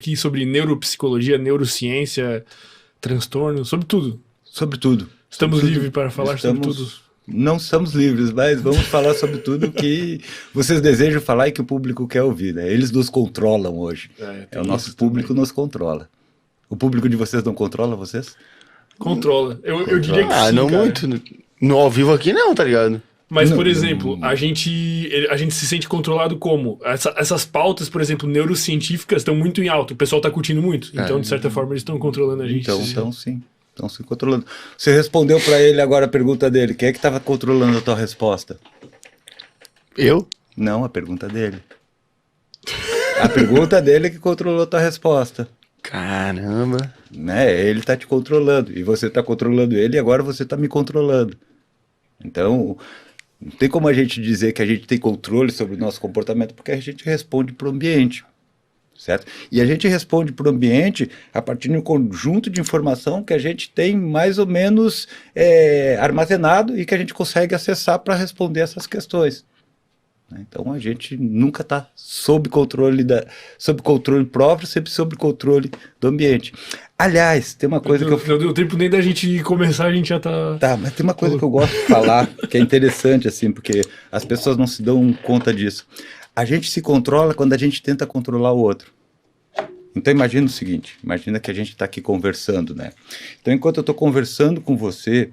aqui sobre neuropsicologia, neurociência, transtorno, sobre tudo. Sobre tudo. Estamos livres para falar sobre tudo. Não estamos livres, mas vamos falar sobre tudo que vocês desejam falar e que o público quer ouvir, né? Eles nos controlam hoje. O nosso público também nos controla. O público de vocês não controla vocês? Controla. Eu diria que sim, não cara. muito. No ao vivo aqui não, tá ligado? Mas, por exemplo, a gente se sente controlado como? Essas pautas, por exemplo, neurocientíficas estão muito em alta. O pessoal tá curtindo muito. Então, de certa forma, eles estão controlando a gente. Então sim. Estão se controlando. Você respondeu para ele agora a pergunta dele. Quem é que estava controlando a tua resposta? Eu? Não, a pergunta dele. A pergunta dele é que controlou a tua resposta. Caramba. Né? Ele tá te controlando. E você tá controlando ele e agora você tá me controlando. Então, não tem como a gente dizer que a gente tem controle sobre o nosso comportamento porque a gente responde para o ambiente. Certo? E a gente responde para o ambiente a partir de um conjunto de informação que a gente tem mais ou menos armazenado e que a gente consegue acessar para responder essas questões. Então a gente nunca está sob controle próprio, sempre sob controle do ambiente. Aliás, tem uma coisa Não deu tempo nem da gente começar, a gente já tá... Tá, mas tem uma coisa que eu gosto de falar, que é interessante, assim, porque as pessoas não se dão conta disso. A gente se controla quando a gente tenta controlar o outro. Então imagina o seguinte, imagina que a gente está aqui conversando, né? Então enquanto eu estou conversando com você,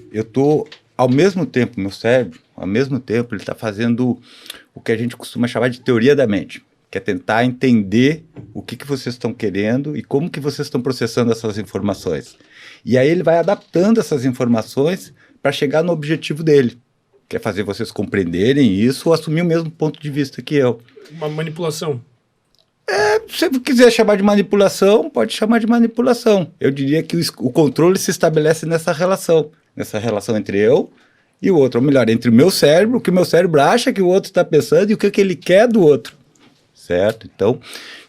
eu estou, ao mesmo tempo, meu cérebro, ao mesmo tempo, ele está fazendo o que a gente costuma chamar de teoria da mente, que é tentar entender o que vocês estão querendo e como que vocês estão processando essas informações. E aí ele vai adaptando essas informações para chegar no objetivo dele. Quer fazer vocês compreenderem isso ou assumir o mesmo ponto de vista que eu. Uma manipulação. Se você quiser chamar de manipulação, pode chamar de manipulação. Eu diria que o controle se estabelece nessa relação entre eu e o outro. Ou melhor, entre o meu cérebro, o que o meu cérebro acha que o outro está pensando e o que ele quer do outro. Certo? Então,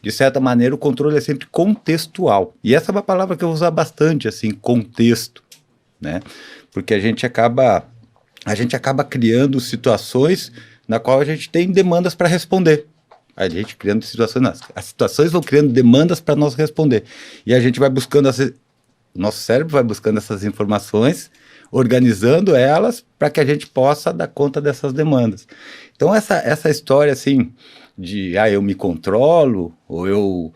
de certa maneira, o controle é sempre contextual. E essa é uma palavra que eu vou usar bastante, assim, contexto. Né? Porque a gente acaba criando situações na qual a gente tem demandas para responder. A gente criando situações, as situações vão criando demandas para nós responder. E a gente vai buscando, o nosso cérebro vai buscando essas informações, organizando elas para que a gente possa dar conta dessas demandas. Então essa história assim de eu me controlo ou eu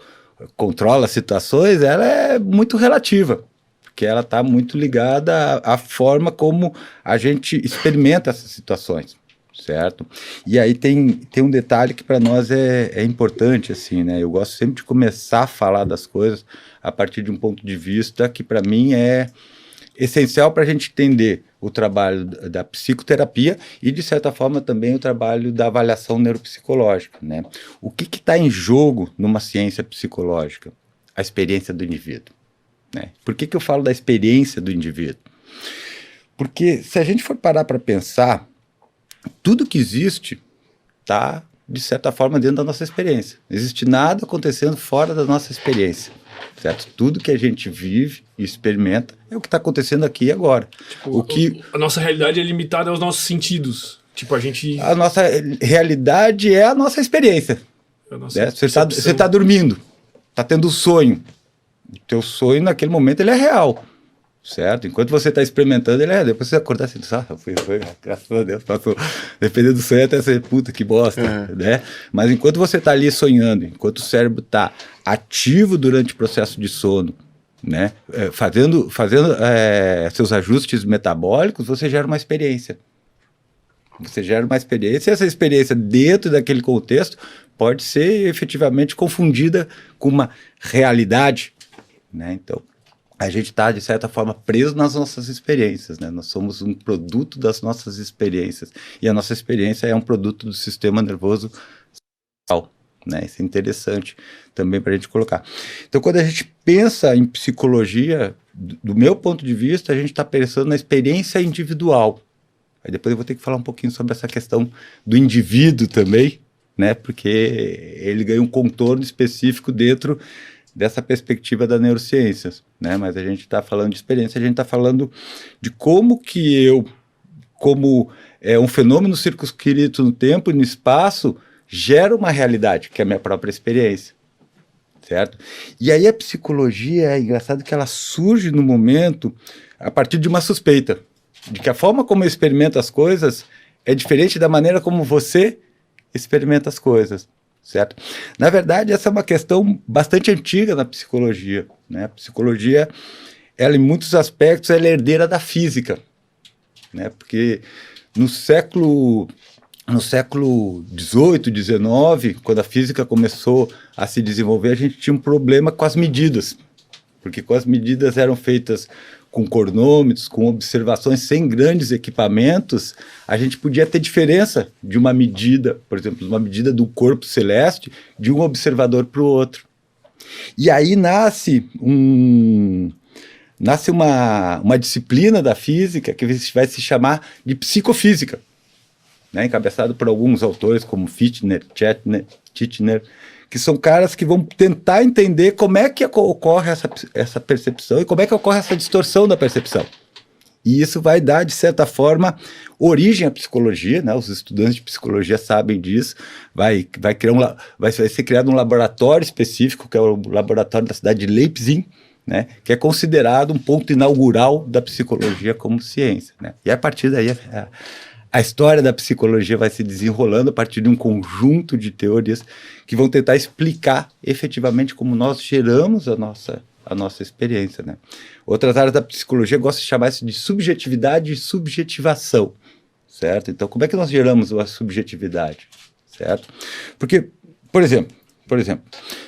controlo as situações, ela é muito relativa. Porque ela está muito ligada à forma como a gente experimenta essas situações, certo? E aí tem um detalhe que para nós é importante, assim, né? Eu gosto sempre de começar a falar das coisas a partir de um ponto de vista que para mim é essencial para a gente entender o trabalho da psicoterapia e, de certa forma, também o trabalho da avaliação neuropsicológica, né? O que está em jogo numa ciência psicológica? A experiência do indivíduo. Né? Por que eu falo da experiência do indivíduo? Porque se a gente for parar para pensar, tudo que existe está, de certa forma, dentro da nossa experiência. Não existe nada acontecendo fora da nossa experiência. Certo? Tudo que a gente vive e experimenta é o que está acontecendo aqui e agora. Tipo, a nossa realidade é limitada aos nossos sentidos. Tipo, a nossa realidade é a nossa experiência. Né? Você está dormindo, está tendo um sonho. O teu sonho, naquele momento, ele é real, certo? Enquanto você está experimentando, ele é real. Depois você acordar assim, foi, graças a Deus, passou. Dependendo do sonho, até ser, puta, que bosta, né? Mas enquanto você está ali sonhando, enquanto o cérebro está ativo durante o processo de sono, né? Fazendo seus ajustes metabólicos, você gera uma experiência. Você gera uma experiência, e essa experiência dentro daquele contexto pode ser efetivamente confundida com uma realidade. Né? Então, a gente está, de certa forma, preso nas nossas experiências. Né? Nós somos um produto das nossas experiências. E a nossa experiência é um produto do sistema nervoso central. Né? Isso é interessante também para a gente colocar. Então, quando a gente pensa em psicologia, do meu ponto de vista, a gente está pensando na experiência individual. Aí depois eu vou ter que falar um pouquinho sobre essa questão do indivíduo também, né? Porque ele ganha um contorno específico dentro dessa perspectiva das neurociências, né? Mas a gente está falando de experiência, a gente está falando de como que como um fenômeno circunscrito no tempo e no espaço, gera uma realidade, que é a minha própria experiência, certo? E aí a psicologia, é engraçado que ela surge no momento a partir de uma suspeita, de que a forma como eu experimento as coisas é diferente da maneira como você experimenta as coisas, certo? Na verdade, essa é uma questão bastante antiga na psicologia, né? A psicologia, ela em muitos aspectos, ela é herdeira da física, né? Porque no século XVIII, XIX, quando a física começou a se desenvolver, a gente tinha um problema com as medidas, porque com as medidas eram feitas com cronômetros, com observações sem grandes equipamentos, a gente podia ter diferença de uma medida, por exemplo, uma medida do corpo celeste, de um observador para o outro. E aí nasce uma disciplina da física que vai se chamar de psicofísica, né, encabeçado por alguns autores como Fichtner, Titchener, que são caras que vão tentar entender como é que ocorre essa percepção e como é que ocorre essa distorção da percepção. E isso vai dar, de certa forma, origem à psicologia, né? Os estudantes de psicologia sabem disso. Vai ser criado um laboratório específico, que é o laboratório da cidade de Leipzig, né? Que é considerado um ponto inaugural da psicologia como ciência, né? E a partir daí a história da psicologia vai se desenrolando a partir de um conjunto de teorias que vão tentar explicar efetivamente como nós geramos a nossa experiência, né? Outras áreas da psicologia gostam de chamar isso de subjetividade e subjetivação, certo? Então, como é que nós geramos a subjetividade, certo? Porque, por exemplo,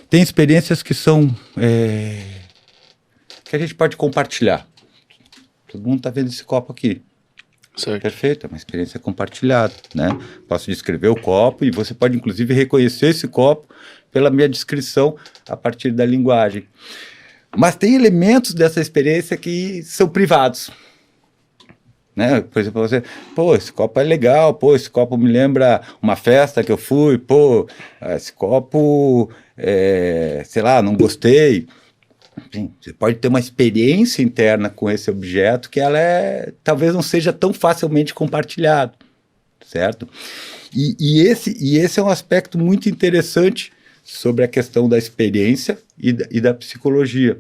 tem experiências que são que a gente pode compartilhar. Todo mundo está vendo esse copo aqui. Certo. Perfeito, é uma experiência compartilhada, né? Posso descrever o copo e você pode, inclusive, reconhecer esse copo pela minha descrição a partir da linguagem. Mas tem elementos dessa experiência que são privados, né? Por exemplo, você, esse copo é legal, esse copo me lembra uma festa que eu fui, esse copo, sei lá, não gostei. Enfim, você pode ter uma experiência interna com esse objeto que ela talvez não seja tão facilmente compartilhado, certo? E esse é um aspecto muito interessante sobre a questão da experiência e da psicologia,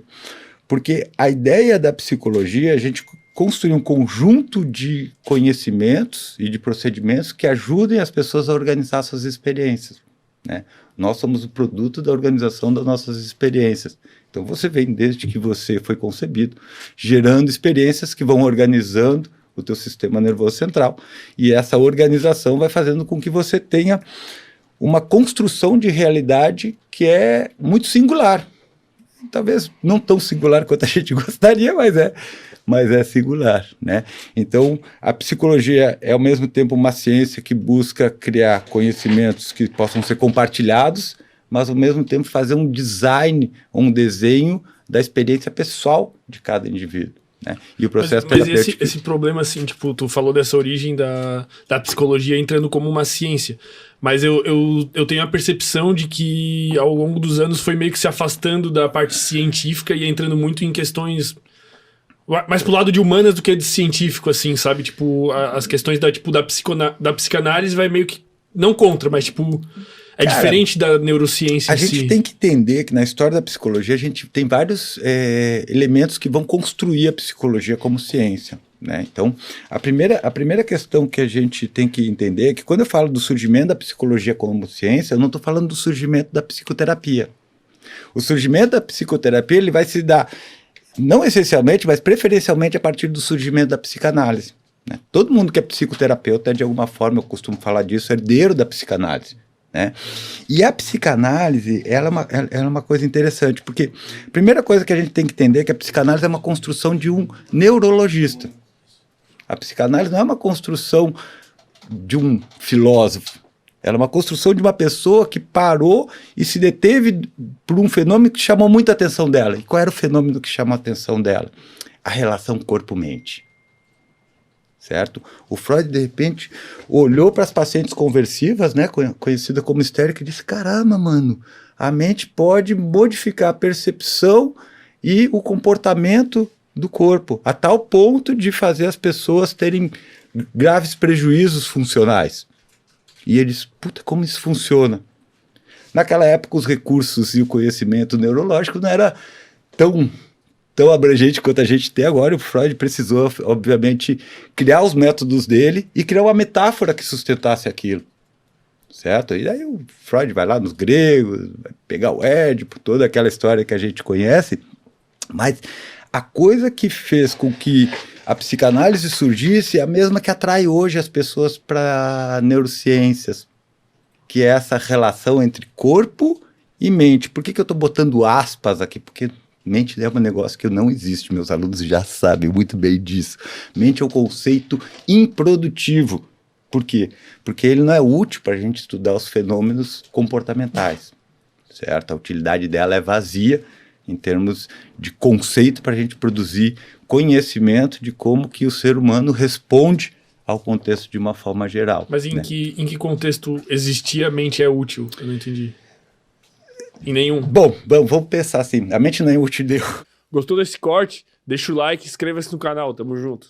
porque a ideia da psicologia é a gente construir um conjunto de conhecimentos e de procedimentos que ajudem as pessoas a organizar suas experiências, né? Nós somos o produto da organização das nossas experiências. Então você vem desde que você foi concebido, gerando experiências que vão organizando o teu sistema nervoso central, e essa organização vai fazendo com que você tenha uma construção de realidade que é muito singular. Talvez não tão singular quanto a gente gostaria, mas é singular, né? Então, a psicologia é ao mesmo tempo uma ciência que busca criar conhecimentos que possam ser compartilhados, mas ao mesmo tempo fazer um design, um desenho da experiência pessoal de cada indivíduo, né? E o processo terapêutico... Mas esse problema, assim, tipo, tu falou dessa origem da psicologia entrando como uma ciência, mas eu tenho a percepção de que ao longo dos anos foi meio que se afastando da parte científica e entrando muito em questões mais pro lado de humanas do que de científico, assim, sabe? Tipo, as questões da psicanálise vai meio que, não contra, mas tipo... É diferente da neurociência em si. A gente tem que entender que na história da psicologia a gente tem vários elementos que vão construir a psicologia como ciência, né? Então, a primeira questão que a gente tem que entender é que quando eu falo do surgimento da psicologia como ciência, eu não estou falando do surgimento da psicoterapia. O surgimento da psicoterapia ele vai se dar, não essencialmente, mas preferencialmente a partir do surgimento da psicanálise, né? Todo mundo que é psicoterapeuta, de alguma forma, eu costumo falar disso, é herdeiro da psicanálise, né? E a psicanálise, ela é uma coisa interessante, porque a primeira coisa que a gente tem que entender é que a psicanálise é uma construção de um neurologista. A psicanálise não é uma construção de um filósofo, ela é uma construção de uma pessoa que parou e se deteve por um fenômeno que chamou muita atenção dela. E qual era o fenômeno que chamou a atenção dela? A relação corpo-mente. Certo? O Freud, de repente, olhou para as pacientes conversivas, né, conhecida como histérica, e disse, caramba, mano, a mente pode modificar a percepção e o comportamento do corpo, a tal ponto de fazer as pessoas terem graves prejuízos funcionais. E ele disse, puta, como isso funciona? Naquela época, os recursos e o conhecimento neurológico não era tão abrangente quanto a gente tem agora. O Freud precisou, obviamente, criar os métodos dele e criar uma metáfora que sustentasse aquilo, certo? E aí o Freud vai lá nos gregos, vai pegar o Édipo, toda aquela história que a gente conhece, mas a coisa que fez com que a psicanálise surgisse é a mesma que atrai hoje as pessoas para neurociências, que é essa relação entre corpo e mente. Por que eu estou botando aspas aqui? Porque mente é um negócio que não existe, meus alunos já sabem muito bem disso. Mente é um conceito improdutivo. Por quê? Porque ele não é útil para a gente estudar os fenômenos comportamentais, certo? A utilidade dela é vazia em termos de conceito para a gente produzir conhecimento de como que o ser humano responde ao contexto de uma forma geral. Mas em que contexto existir a mente é útil? Eu não entendi. Em nenhum. Bom, vamos pensar assim. A mente não é útil nenhum. Gostou desse corte? Deixa o like e inscreva-se no canal. Tamo junto.